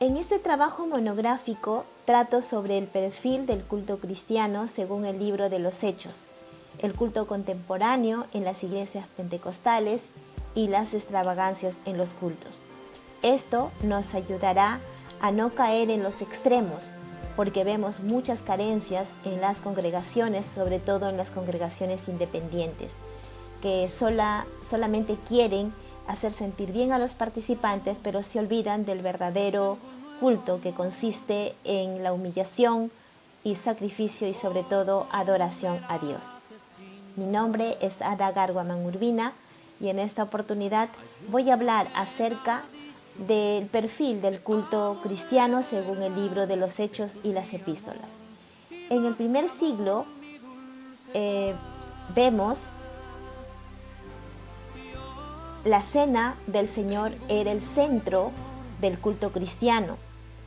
En este trabajo monográfico trato sobre el perfil del culto cristiano según el libro de los Hechos, el culto contemporáneo en las iglesias pentecostales y las extravagancias en los cultos. Esto nos ayudará a no caer en los extremos, porque vemos muchas carencias en las congregaciones, sobre todo en las congregaciones independientes, que solamente quieren hacer sentir bien a los participantes, pero se olvidan del verdadero culto que consiste en la humillación y sacrificio y sobre todo adoración a Dios. Mi nombre es Ada Garguaman Urbina y en esta oportunidad voy a hablar acerca del perfil del culto cristiano según el libro de los Hechos y las Epístolas. En el primer siglo vemos la cena del Señor era el centro del culto cristiano.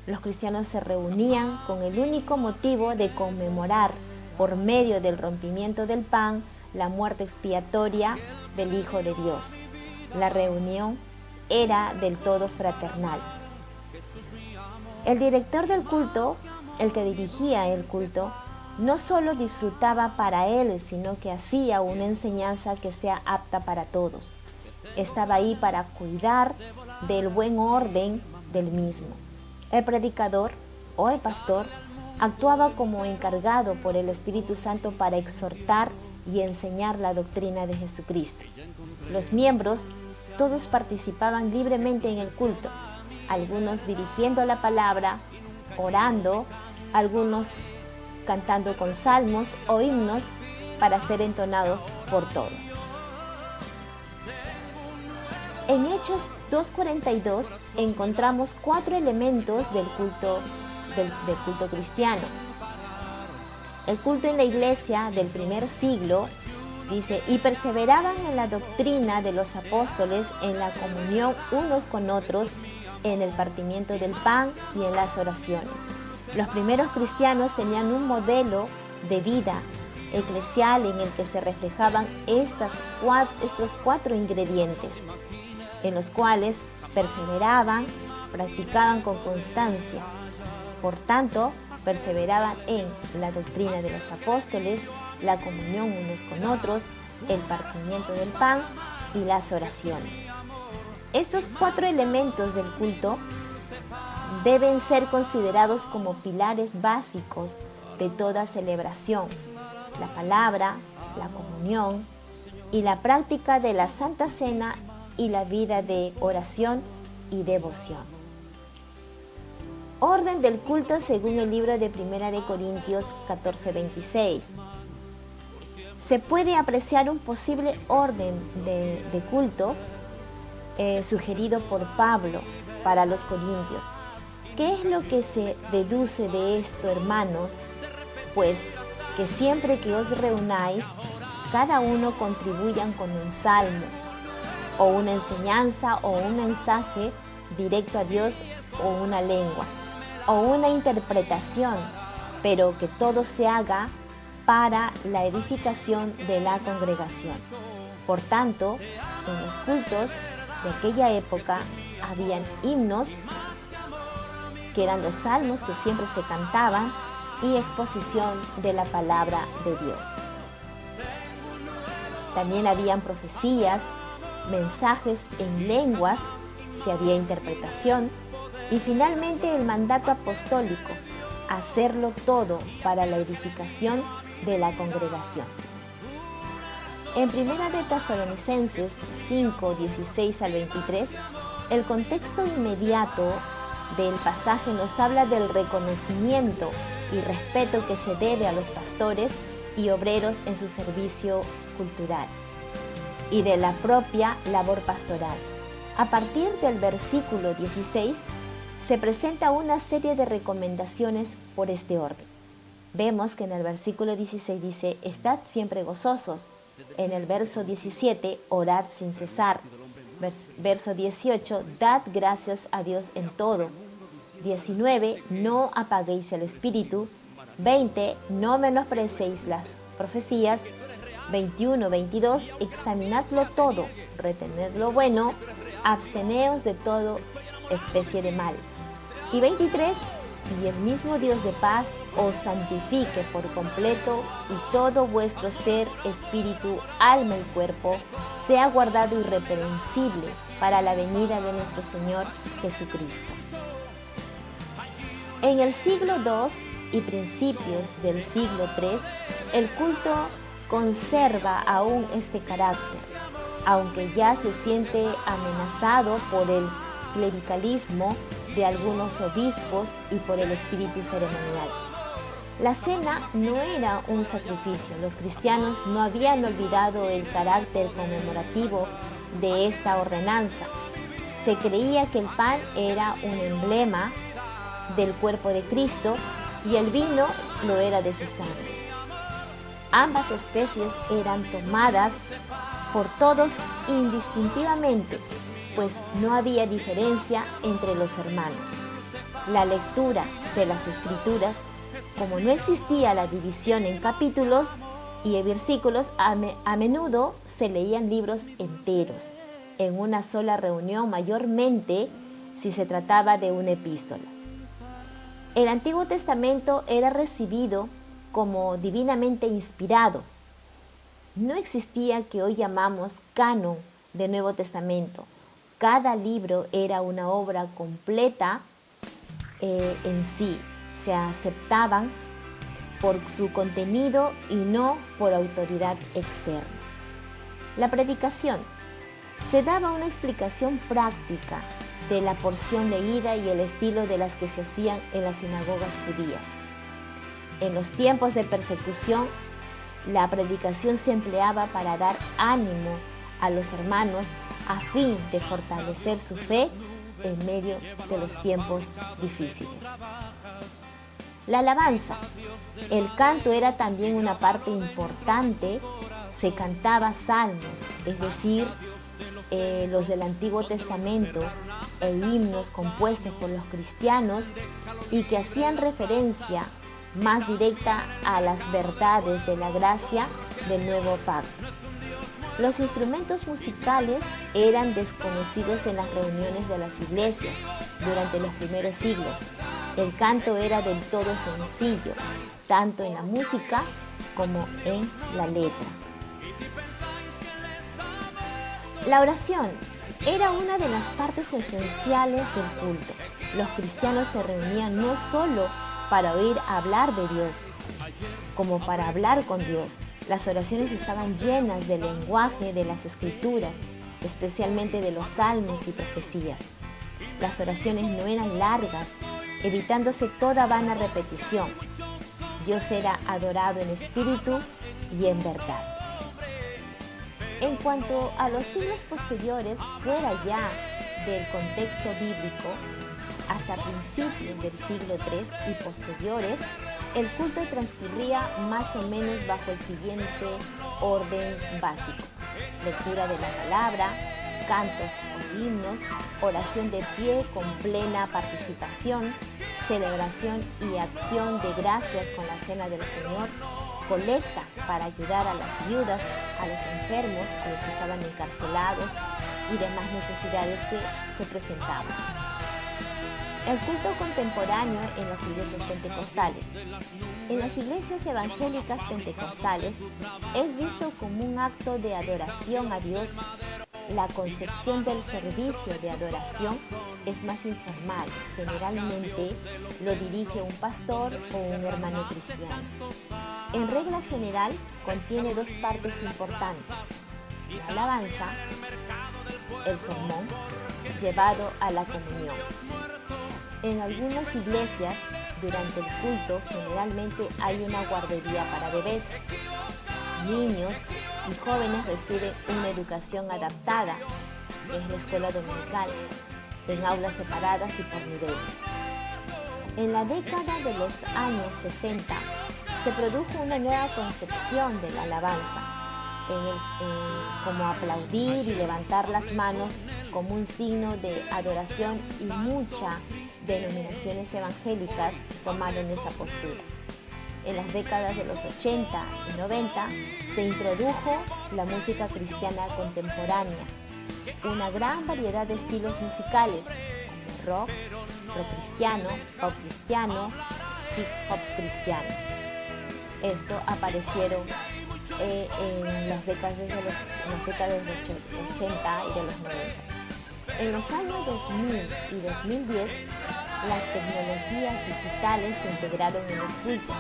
Los cristianos se reunían con el único motivo de conmemorar por medio del rompimiento del pan la muerte expiatoria del Hijo de Dios. La reunión era del todo fraternal. El director del culto, el que dirigía el culto, no solo disfrutaba para él, sino que hacía una enseñanza que sea apta para todos. Estaba ahí para cuidar del buen orden del mismo. El predicador o el pastor actuaba como encargado por el Espíritu Santo para exhortar y enseñar la doctrina de Jesucristo. Los miembros todos participaban libremente en el culto, algunos dirigiendo la palabra, orando, algunos cantando con salmos o himnos para ser entonados por todos. En Hechos 2:42 encontramos 4 elementos del culto cristiano. El culto en la iglesia del primer siglo dice, y perseveraban en la doctrina de los apóstoles, en la comunión unos con otros, en el partimiento del pan y en las oraciones. Los primeros cristianos tenían un modelo de vida eclesial en el que se reflejaban estos 4 ingredientes, en los cuales perseveraban, practicaban con constancia. Por tanto, perseveraban en la doctrina de los apóstoles, la comunión unos con otros, el partimiento del pan y las oraciones. Estos 4 elementos del culto deben ser considerados como pilares básicos de toda celebración: la palabra, la comunión y la práctica de la Santa Cena y la vida de oración y devoción. Orden del culto según el libro de 1 Corintios 14:26. Se puede apreciar un posible orden de culto sugerido por Pablo para los corintios. ¿Qué es lo que se deduce de esto, hermanos? Pues que siempre que os reunáis, cada uno contribuyan con un salmo, o una enseñanza, o un mensaje directo a Dios, o una lengua, o una interpretación, pero que todo se haga para la edificación de la congregación. Por tanto, en los cultos de aquella época habían himnos, que eran los salmos que siempre se cantaban, y exposición de la palabra de Dios. También habían profecías, mensajes en lenguas, si había interpretación, y finalmente el mandato apostólico, hacerlo todo para la edificación de la congregación. En 1 de Tesalonicenses 5, 16 al 23, el contexto inmediato del pasaje nos habla del reconocimiento y respeto que se debe a los pastores y obreros en su servicio cultural y de la propia labor pastoral. A partir del versículo 16 se presenta una serie de recomendaciones por este orden. Vemos que en el versículo 16 dice, estad siempre gozosos. En el verso 17, orad sin cesar. Verso 18, dad gracias a Dios en todo. 19, no apaguéis el espíritu. 20, no menosprecéis las profecías. 21, 22, examinadlo todo, retened lo bueno, absteneos de toda especie de mal. Y 23, y el mismo Dios de paz os santifique por completo, y todo vuestro ser, espíritu, alma y cuerpo sea guardado irreprensible para la venida de nuestro Señor Jesucristo. En el siglo II y principios del siglo III, el culto conserva aún este carácter, aunque ya se siente amenazado por el clericalismo de algunos obispos y por el espíritu ceremonial. La cena no era un sacrificio. Los cristianos no habían olvidado el carácter conmemorativo de esta ordenanza. Se creía que el pan era un emblema del cuerpo de Cristo y el vino lo era de su sangre. Ambas especies eran tomadas por todos indistintivamente, pues no había diferencia entre los hermanos. La lectura de las Escrituras, como no existía la división en capítulos y en versículos, a menudo se leían libros enteros en una sola reunión, mayormente si se trataba de una epístola. El Antiguo Testamento era recibido como divinamente inspirado. No existía que hoy llamamos canon del Nuevo Testamento. Cada libro era una obra completa en sí. Se aceptaban por su contenido y no por autoridad externa. La predicación. Se daba una explicación práctica de la porción leída y el estilo de las que se hacían en las sinagogas judías. En los tiempos de persecución, la predicación se empleaba para dar ánimo a los hermanos a fin de fortalecer su fe en medio de los tiempos difíciles. La alabanza. El canto era también una parte importante. Se cantaba salmos, es decir, los del Antiguo Testamento, e himnos compuestos por los cristianos y que hacían referencia más directa a las verdades de la gracia del nuevo pacto. Los instrumentos musicales eran desconocidos en las reuniones de las iglesias durante los primeros siglos. El canto era del todo sencillo, tanto en la música como en la letra. La oración era una de las partes esenciales del culto. Los cristianos se reunían no solo para oír hablar de Dios, como para hablar con Dios. Las oraciones estaban llenas del lenguaje de las Escrituras, especialmente de los salmos y profecías. Las oraciones no eran largas, evitándose toda vana repetición. Dios era adorado en espíritu y en verdad. En cuanto a los siglos posteriores, fuera ya del contexto bíblico, hasta principios del siglo III y posteriores, el culto transcurría más o menos bajo el siguiente orden básico: lectura de la palabra, cantos o himnos, oración de pie con plena participación, celebración y acción de gracias con la cena del Señor, colecta para ayudar a las viudas, a los enfermos, a los que estaban encarcelados y demás necesidades que se presentaban. El culto contemporáneo en las iglesias pentecostales. En las iglesias evangélicas pentecostales es visto como un acto de adoración a Dios. La concepción del servicio de adoración es más informal. Generalmente lo dirige un pastor o un hermano cristiano. En regla general, contiene dos partes importantes: la alabanza, el sermón, llevado a la comunión. En algunas iglesias, durante el culto, generalmente hay una guardería para bebés. Niños y jóvenes reciben una educación adaptada, es la escuela dominical, en aulas separadas y por niveles. En la década de los años 60 se produjo una nueva concepción de la alabanza, como aplaudir y levantar las manos como un signo de adoración, y muchas denominaciones evangélicas tomaron esa postura. En las décadas de los 80 y 90 se introdujo la música cristiana contemporánea, una gran variedad de estilos musicales como rock, afrocristiano, pop cristiano, hip hop cristiano. Esto aparecieron en las décadas de los 80 y de los 90. En los años 2000 y 2010, las tecnologías digitales se integraron en los cultos,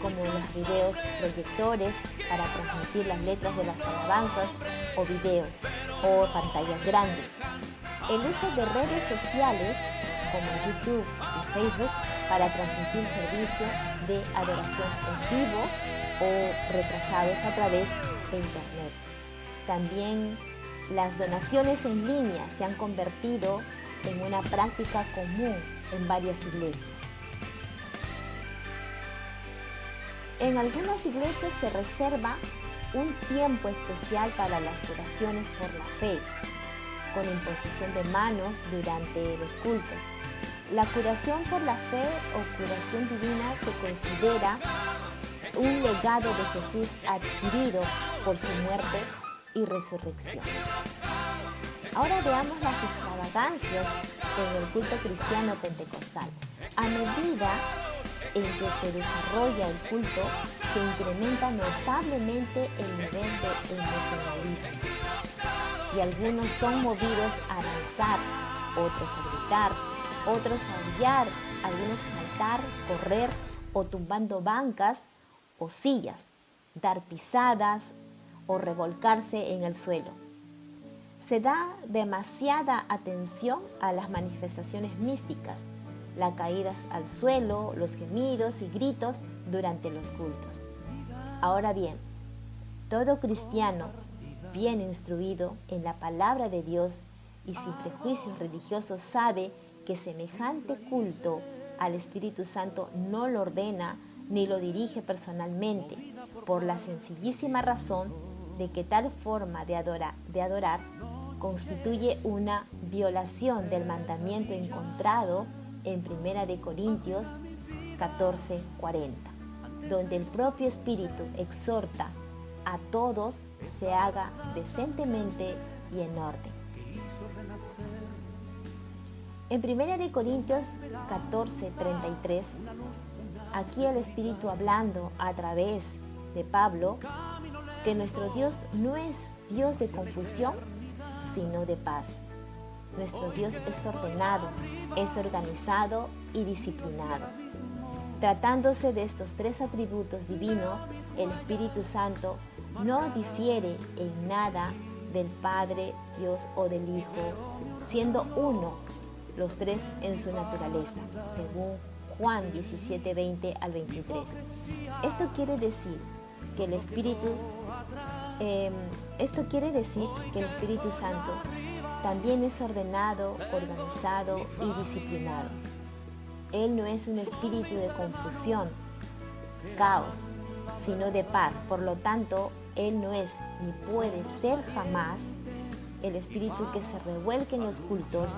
como los videos proyectores para transmitir las letras de las alabanzas o videos o pantallas grandes. El uso de redes sociales como YouTube y Facebook para transmitir servicios de adoración en vivo o retrasados a través de Internet. También las donaciones en línea se han convertido en una práctica común en varias iglesias. En algunas iglesias se reserva un tiempo especial para las curaciones por la fe, con imposición de manos durante los cultos. La curación por la fe o curación divina se considera un legado de Jesús adquirido por su muerte y resurrección. Ahora veamos las extravagancias en el culto cristiano pentecostal. A medida en que se desarrolla el culto, se incrementa notablemente el nivel de emocionalismo. Y algunos son movidos a danzar, otros a gritar, otros a aullar, algunos saltar, correr o tumbando bancas o sillas, dar pisadas o revolcarse en el suelo. Se da demasiada atención a las manifestaciones místicas, las caídas al suelo, los gemidos y gritos durante los cultos. Ahora bien, todo cristiano bien instruido en la palabra de Dios y sin prejuicios religiosos sabe que semejante culto al Espíritu Santo no lo ordena ni lo dirige personalmente, por la sencillísima razón de que tal forma de adorar constituye una violación del mandamiento encontrado en 1 Corintios 14:40, donde el propio Espíritu exhorta a todos se haga decentemente y en orden. En 1 Corintios 14:33, aquí el Espíritu hablando a través de Pablo, que nuestro Dios no es Dios de confusión, sino de paz. Nuestro Dios es ordenado, es organizado y disciplinado. Tratándose de estos tres atributos divinos, el Espíritu Santo no difiere en nada del Padre, Dios o del Hijo, siendo uno los tres en su naturaleza, según Juan 17:20 al 23. Esto quiere decir que el Espíritu Santo también es ordenado, organizado y disciplinado. Él no es un espíritu de confusión, caos, sino de paz. Por lo tanto, Él no es ni puede ser jamás el espíritu que se revuelque en los cultos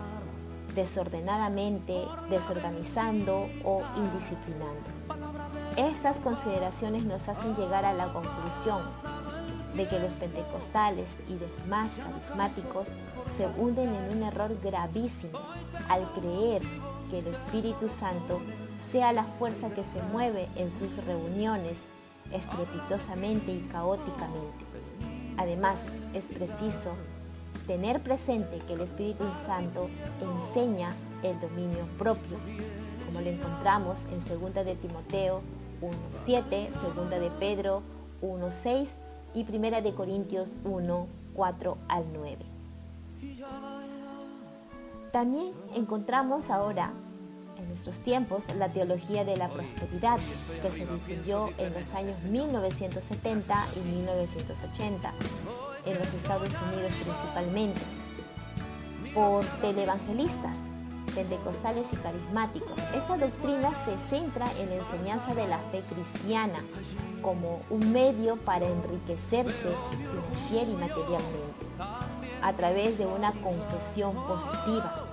desordenadamente, desorganizando o indisciplinando. Estas consideraciones nos hacen llegar a la conclusión de que los pentecostales y demás carismáticos se hunden en un error gravísimo al creer que el Espíritu Santo sea la fuerza que se mueve en sus reuniones estrepitosamente y caóticamente. Además, es preciso tener presente que el Espíritu Santo enseña el dominio propio, como lo encontramos en 2 de Timoteo 1:7, 2 de Pedro 1:6 y 1 de Corintios 1:4 al 9. También encontramos ahora, en nuestros tiempos, la teología de la prosperidad, que se difundió en los años 1970 y 1980, en los Estados Unidos principalmente, por televangelistas, pentecostales y carismáticos. Esta doctrina se centra en la enseñanza de la fe cristiana como un medio para enriquecerse financiera y materialmente, a través de una confesión positiva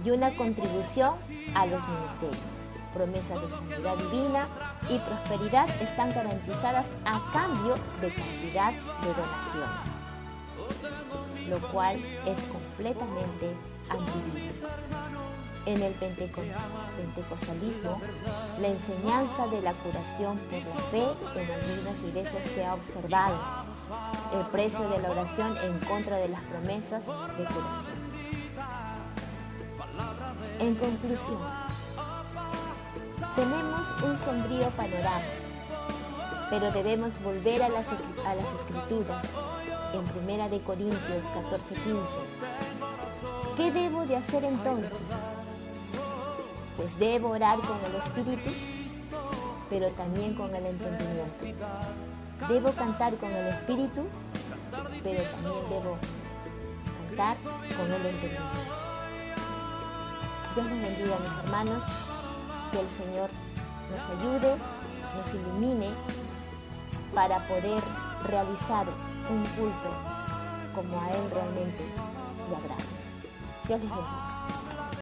y una contribución a los ministerios. Promesas de sanidad divina y prosperidad están garantizadas a cambio de cantidad de donaciones, lo cual es completamente antibíblico. En el pentecostalismo, la enseñanza de la curación por la fe en algunas iglesias se ha observado, el precio de la oración en contra de las promesas de curación. En conclusión, tenemos un sombrío panorama, pero debemos volver a las Escrituras. En 1 Corintios 14:15. ¿Qué debo de hacer entonces? Pues debo orar con el Espíritu, pero también con el entendimiento. Debo cantar con el Espíritu, pero también debo cantar con el entendimiento. Dios los bendiga, mis hermanos, que el Señor nos ayude, nos ilumine para poder realizar un culto como a Él realmente le agrada. Dios les bendiga.